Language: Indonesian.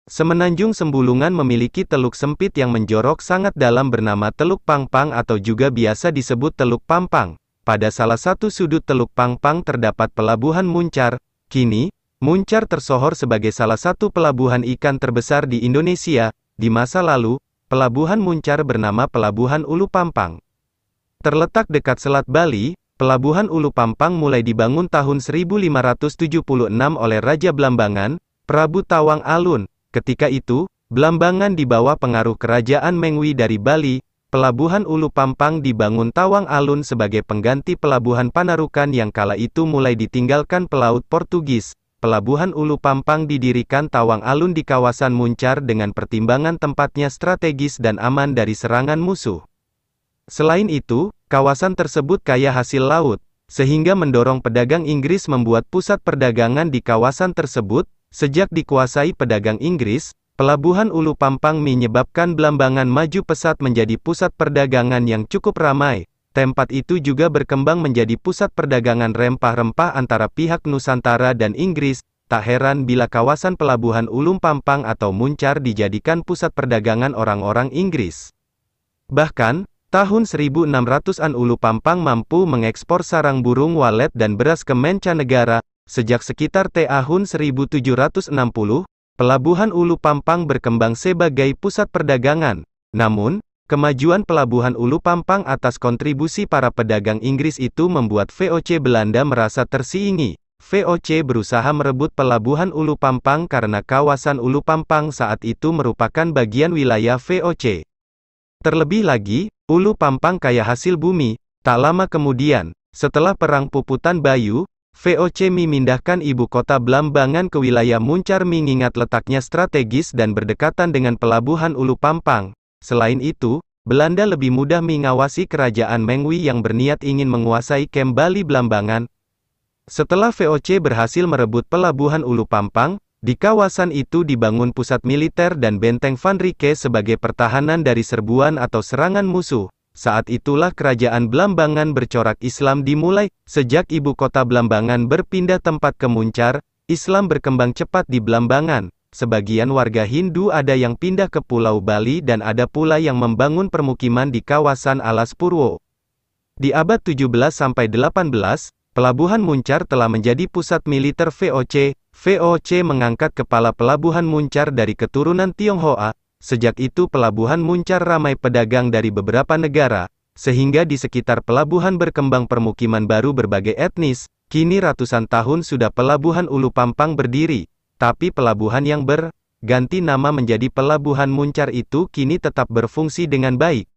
Semenanjung Sembulungan memiliki teluk sempit yang menjorok sangat dalam bernama Teluk Pangpang atau juga biasa disebut Teluk Pampang. Pada salah satu sudut Teluk Pangpang terdapat Pelabuhan Muncar. Kini, Muncar tersohor sebagai salah satu pelabuhan ikan terbesar di Indonesia. Di masa lalu, Pelabuhan Muncar bernama Pelabuhan Ulu Pampang. Terletak dekat Selat Bali, Pelabuhan Ulu Pampang mulai dibangun tahun 1576 oleh Raja Blambangan, Prabu Tawang Alun. Ketika itu, Blambangan di bawah pengaruh Kerajaan Mengwi dari Bali. Pelabuhan Ulu Pampang dibangun Tawang Alun sebagai pengganti Pelabuhan Panarukan yang kala itu mulai ditinggalkan pelaut Portugis. Pelabuhan Ulu Pampang didirikan Tawang Alun di kawasan Muncar dengan pertimbangan tempatnya strategis dan aman dari serangan musuh. Selain itu, kawasan tersebut kaya hasil laut, sehingga mendorong pedagang Inggris membuat pusat perdagangan di kawasan tersebut. Sejak dikuasai pedagang Inggris, Pelabuhan Ulu Pampang menyebabkan Blambangan maju pesat menjadi pusat perdagangan yang cukup ramai. Tempat itu juga berkembang menjadi pusat perdagangan rempah-rempah antara pihak Nusantara dan Inggris. Tak heran bila kawasan Pelabuhan Ulu Pampang atau Muncar dijadikan pusat perdagangan orang-orang Inggris. Bahkan, tahun 1600-an Ulu Pampang mampu mengekspor sarang burung walet dan beras ke mancanegara. Sejak sekitar tahun 1760, Pelabuhan Ulu Pampang berkembang sebagai pusat perdagangan. Namun, kemajuan Pelabuhan Ulu Pampang atas kontribusi para pedagang Inggris itu membuat VOC Belanda merasa tersingi. VOC berusaha merebut Pelabuhan Ulu Pampang karena kawasan Ulu Pampang saat itu merupakan bagian wilayah VOC. Terlebih lagi, Ulu Pampang kaya hasil bumi. Tak lama kemudian, setelah Perang Puputan Bayu, VOC memindahkan ibu kota Blambangan ke wilayah Muncar mengingat letaknya strategis dan berdekatan dengan Pelabuhan Ulu Pampang. Selain itu, Belanda lebih mudah mengawasi kerajaan Mengwi yang berniat ingin menguasai Kem Bali Blambangan. Setelah VOC berhasil merebut Pelabuhan Ulu Pampang, di kawasan itu dibangun pusat militer dan benteng Van Rike sebagai pertahanan dari serbuan atau serangan musuh. Saat itulah kerajaan Blambangan bercorak Islam dimulai. Sejak ibu kota Blambangan berpindah tempat ke Muncar, Islam berkembang cepat di Blambangan. Sebagian warga Hindu ada yang pindah ke Pulau Bali dan ada pula yang membangun permukiman di kawasan Alas Purwo. Di abad 17-18, Pelabuhan Muncar telah menjadi pusat militer VOC. VOC mengangkat kepala Pelabuhan Muncar dari keturunan Tionghoa. Sejak itu Pelabuhan Muncar ramai pedagang dari beberapa negara, sehingga di sekitar pelabuhan berkembang permukiman baru berbagai etnis. Kini ratusan tahun sudah Pelabuhan Ulu Pampang berdiri, tapi pelabuhan yang berganti nama menjadi Pelabuhan Muncar itu kini tetap berfungsi dengan baik.